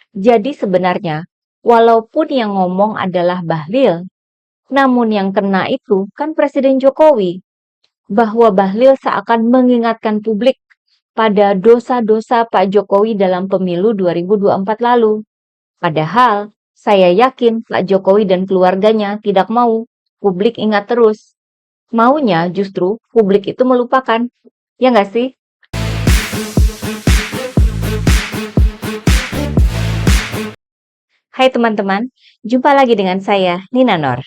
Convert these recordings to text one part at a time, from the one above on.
Jadi sebenarnya, walaupun yang ngomong adalah Bahlil, namun yang kena itu kan Presiden Jokowi, bahwa Bahlil seakan mengingatkan publik pada dosa-dosa Pak Jokowi dalam pemilu 2024 lalu. Padahal, saya yakin Pak Jokowi dan keluarganya tidak mau publik ingat terus. Maunya justru publik itu melupakan. Ya nggak sih? Hai teman-teman, jumpa lagi dengan saya, Nina Nor.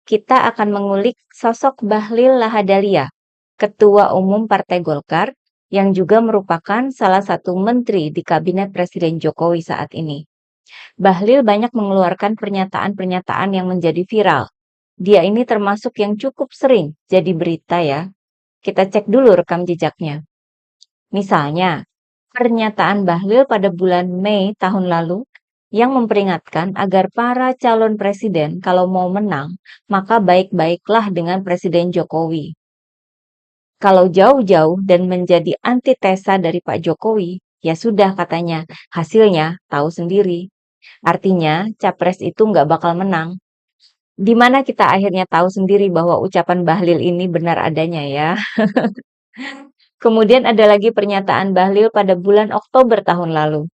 Kita akan mengulik sosok Bahlil Lahadalia, Ketua Umum Partai Golkar, yang juga merupakan salah satu menteri di Kabinet Presiden Jokowi saat ini. Bahlil banyak mengeluarkan pernyataan-pernyataan yang menjadi viral. Dia ini termasuk yang cukup sering jadi berita ya. Kita cek dulu rekam jejaknya. Misalnya, pernyataan Bahlil pada bulan Mei tahun lalu yang memperingatkan agar para calon presiden kalau mau menang, maka baik-baiklah dengan Presiden Jokowi. Kalau jauh-jauh dan menjadi antitesa dari Pak Jokowi, ya sudah katanya, hasilnya tahu sendiri. Artinya, capres itu nggak bakal menang. Di mana kita akhirnya tahu sendiri bahwa ucapan Bahlil ini benar adanya ya. Kemudian ada lagi pernyataan Bahlil pada bulan Oktober tahun lalu,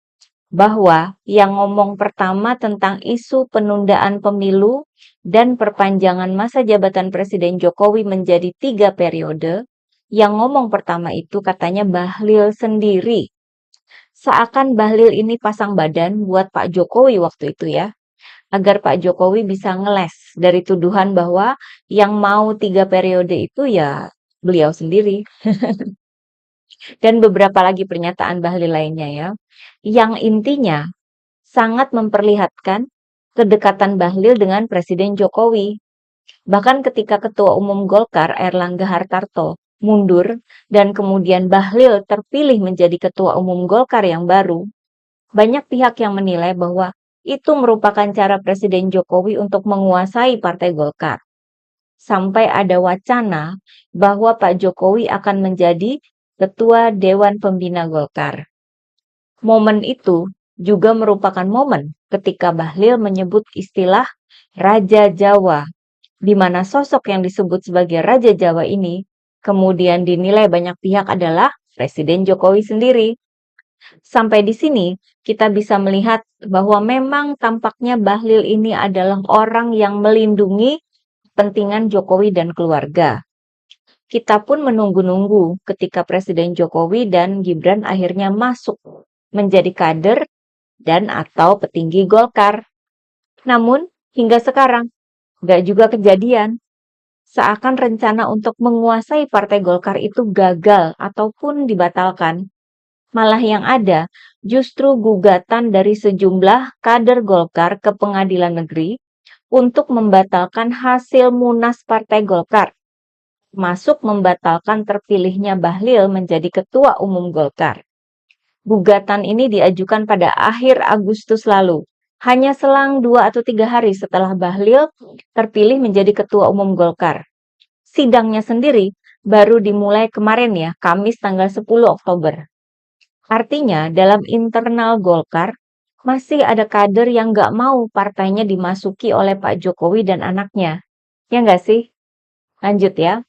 bahwa yang ngomong pertama tentang isu penundaan pemilu dan perpanjangan masa jabatan Presiden Jokowi menjadi 3 periode, yang ngomong pertama itu katanya Bahlil sendiri. Seakan Bahlil ini pasang badan buat Pak Jokowi waktu itu ya, agar Pak Jokowi bisa ngeles dari tuduhan bahwa yang mau 3 periode itu ya beliau sendiri. Dan beberapa lagi pernyataan Bahlil lainnya ya, yang intinya sangat memperlihatkan kedekatan Bahlil dengan Presiden Jokowi. Bahkan ketika Ketua Umum Golkar Airlangga Hartarto mundur dan kemudian Bahlil terpilih menjadi Ketua Umum Golkar yang baru, banyak pihak yang menilai bahwa itu merupakan cara Presiden Jokowi untuk menguasai Partai Golkar. Sampai ada wacana bahwa Pak Jokowi akan menjadi Ketua Dewan Pembina Golkar. Momen itu juga merupakan momen ketika Bahlil menyebut istilah Raja Jawa, di mana sosok yang disebut sebagai Raja Jawa ini kemudian dinilai banyak pihak adalah Presiden Jokowi sendiri. Sampai di sini, kita bisa melihat bahwa memang tampaknya Bahlil ini adalah orang yang melindungi kepentingan Jokowi dan keluarga. Kita pun menunggu-nunggu ketika Presiden Jokowi dan Gibran akhirnya masuk menjadi kader dan atau petinggi Golkar. Namun, hingga sekarang, nggak juga kejadian. Seakan rencana untuk menguasai Partai Golkar itu gagal ataupun dibatalkan. Malah yang ada justru gugatan dari sejumlah kader Golkar ke Pengadilan Negeri untuk membatalkan hasil Munas Partai Golkar, termasuk membatalkan terpilihnya Bahlil menjadi Ketua Umum Golkar. Gugatan ini diajukan pada akhir Agustus lalu, hanya selang 2 atau 3 hari setelah Bahlil terpilih menjadi Ketua Umum Golkar. Sidangnya sendiri baru dimulai kemarin ya, Kamis tanggal 10 Oktober. Artinya dalam internal Golkar masih ada kader yang nggak mau partainya dimasuki oleh Pak Jokowi dan anaknya. Ya nggak sih? Lanjut ya.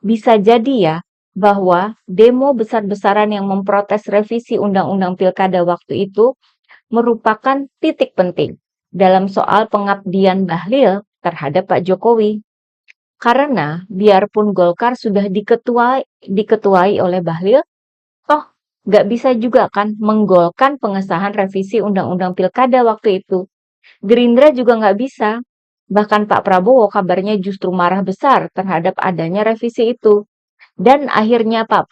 Bisa jadi ya bahwa demo besar-besaran yang memprotes revisi Undang-Undang Pilkada waktu itu merupakan titik penting dalam soal pengabdian Bahlil terhadap Pak Jokowi. Karena biarpun Golkar sudah diketuai oleh Bahlil, toh nggak bisa juga kan menggolkan pengesahan revisi Undang-Undang Pilkada waktu itu. Gerindra juga nggak bisa. Bahkan Pak Prabowo kabarnya justru marah besar terhadap adanya revisi itu. Dan akhirnya Pak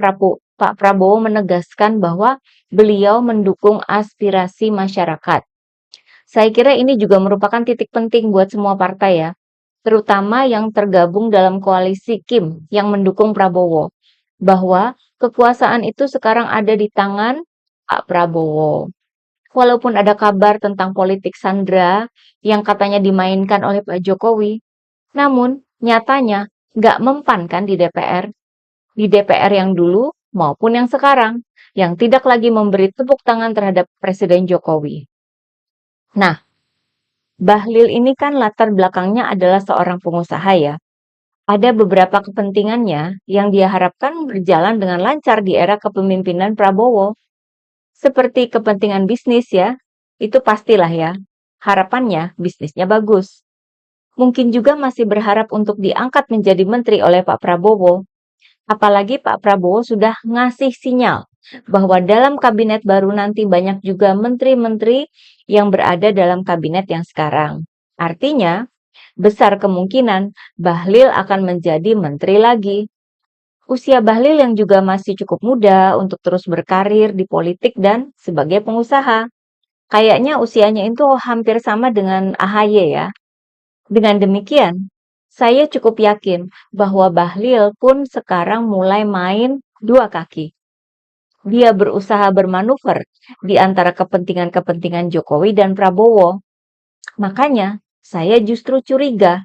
Prabowo menegaskan bahwa beliau mendukung aspirasi masyarakat. Saya kira ini juga merupakan titik penting buat semua partai ya, terutama yang tergabung dalam koalisi Kim yang mendukung Prabowo, bahwa kekuasaan itu sekarang ada di tangan Pak Prabowo. Walaupun ada kabar tentang politik sandra yang katanya dimainkan oleh Pak Jokowi, namun nyatanya nggak mempan kan di DPR. Di DPR yang dulu maupun yang sekarang, yang tidak lagi memberi tepuk tangan terhadap Presiden Jokowi. Nah, Bahlil ini kan latar belakangnya adalah seorang pengusaha ya. Ada beberapa kepentingannya yang dia harapkan berjalan dengan lancar di era kepemimpinan Prabowo. Seperti kepentingan bisnis ya, itu pastilah ya. Harapannya bisnisnya bagus. Mungkin juga masih berharap untuk diangkat menjadi menteri oleh Pak Prabowo. Apalagi Pak Prabowo sudah ngasih sinyal bahwa dalam kabinet baru nanti banyak juga menteri-menteri yang berada dalam kabinet yang sekarang. Artinya, besar kemungkinan Bahlil akan menjadi menteri lagi. Usia Bahlil yang juga masih cukup muda untuk terus berkarir di politik dan sebagai pengusaha. Kayaknya usianya itu hampir sama dengan AHY ya. Dengan demikian, saya cukup yakin bahwa Bahlil pun sekarang mulai main dua kaki. Dia berusaha bermanuver di antara kepentingan-kepentingan Jokowi dan Prabowo. Makanya, saya justru curiga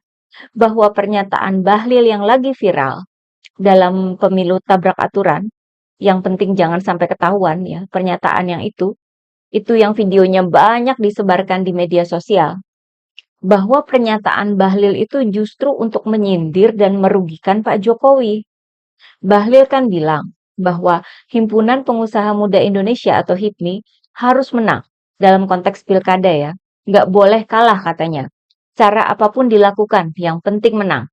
bahwa pernyataan Bahlil yang lagi viral dalam pemilu tabrak aturan, yang penting jangan sampai ketahuan ya, pernyataan yang itu yang videonya banyak disebarkan di media sosial, bahwa pernyataan Bahlil itu justru untuk menyindir dan merugikan Pak Jokowi. Bahlil kan bilang bahwa Himpunan Pengusaha Muda Indonesia atau HIPMI harus menang dalam konteks pilkada ya. Nggak boleh kalah katanya. Cara apapun dilakukan, yang penting menang.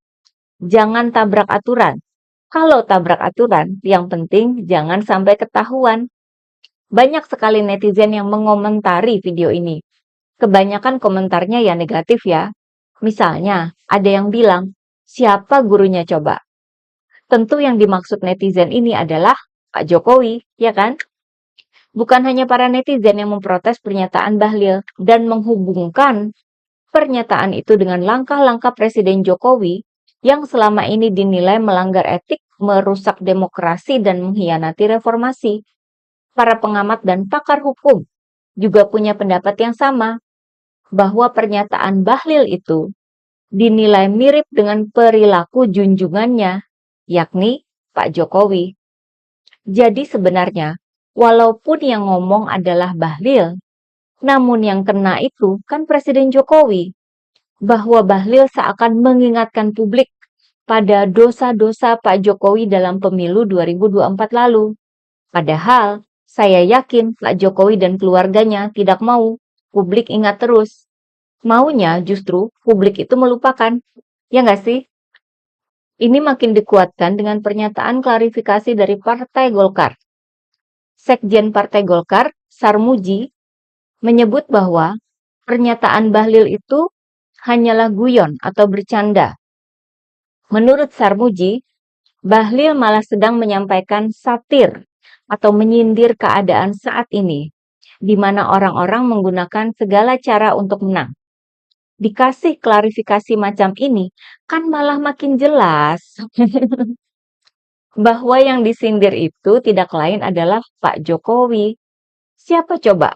Jangan tabrak aturan. Kalau tabrak aturan, yang penting jangan sampai ketahuan. Banyak sekali netizen yang mengomentari video ini. Kebanyakan komentarnya ya negatif ya. Misalnya, ada yang bilang, siapa gurunya coba? Tentu yang dimaksud netizen ini adalah Pak Jokowi, ya kan? Bukan hanya para netizen yang memprotes pernyataan Bahlil dan menghubungkan pernyataan itu dengan langkah-langkah Presiden Jokowi yang selama ini dinilai melanggar etik, merusak demokrasi, dan mengkhianati reformasi. Para pengamat dan pakar hukum juga punya pendapat yang sama, bahwa pernyataan Bahlil itu dinilai mirip dengan perilaku junjungannya, yakni Pak Jokowi. Jadi sebenarnya, walaupun yang ngomong adalah Bahlil, namun yang kena itu kan Presiden Jokowi, bahwa Bahlil seakan mengingatkan publik pada dosa-dosa Pak Jokowi dalam pemilu 2024 lalu. Padahal, saya yakin Pak Jokowi dan keluarganya tidak mau publik ingat terus. Maunya justru publik itu melupakan. Ya nggak sih? Ini makin dikuatkan dengan pernyataan klarifikasi dari Partai Golkar. Sekjen Partai Golkar, Sarmuji, menyebut bahwa pernyataan Bahlil itu hanyalah guyon atau bercanda. Menurut Sarmuji, Bahlil malah sedang menyampaikan satir atau menyindir keadaan saat ini, di mana orang-orang menggunakan segala cara untuk menang. Dikasih klarifikasi macam ini, kan malah makin jelas bahwa yang disindir itu tidak lain adalah Pak Jokowi. Siapa coba?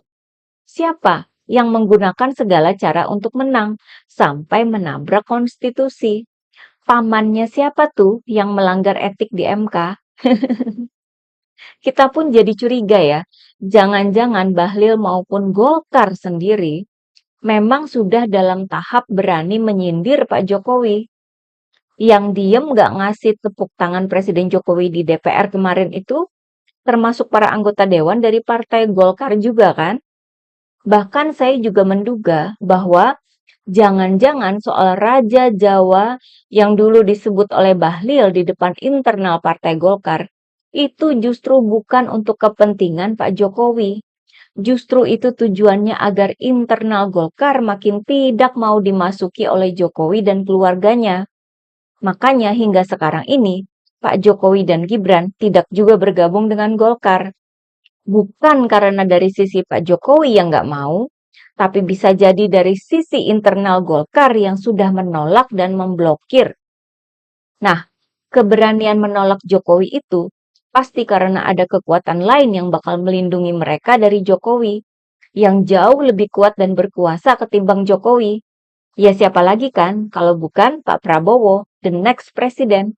Siapa yang menggunakan segala cara untuk menang sampai menabrak konstitusi? Pamannya siapa tuh yang melanggar etik di MK? Kita pun jadi curiga ya, jangan-jangan Bahlil maupun Golkar sendiri memang sudah dalam tahap berani menyindir Pak Jokowi. Yang diem gak ngasih tepuk tangan Presiden Jokowi di DPR kemarin itu termasuk para anggota dewan dari Partai Golkar juga kan? Bahkan saya juga menduga bahwa jangan-jangan soal Raja Jawa yang dulu disebut oleh Bahlil di depan internal Partai Golkar itu justru bukan untuk kepentingan Pak Jokowi. Justru itu tujuannya agar internal Golkar makin tidak mau dimasuki oleh Jokowi dan keluarganya. Makanya hingga sekarang ini, Pak Jokowi dan Gibran tidak juga bergabung dengan Golkar. Bukan karena dari sisi Pak Jokowi yang nggak mau, tapi bisa jadi dari sisi internal Golkar yang sudah menolak dan memblokir. Nah, keberanian menolak Jokowi itu pasti karena ada kekuatan lain yang bakal melindungi mereka dari Jokowi, yang jauh lebih kuat dan berkuasa ketimbang Jokowi. Ya siapa lagi kan kalau bukan Pak Prabowo, the next president.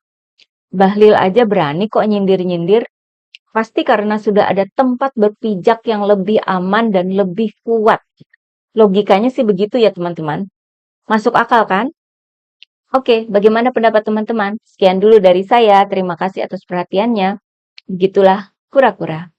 Bahlil aja berani kok nyindir-nyindir. Pasti karena sudah ada tempat berpijak yang lebih aman dan lebih kuat. Logikanya sih begitu ya teman-teman. Masuk akal kan? Oke, bagaimana pendapat teman-teman? Sekian dulu dari saya. Terima kasih atas perhatiannya. Begitulah kura-kura.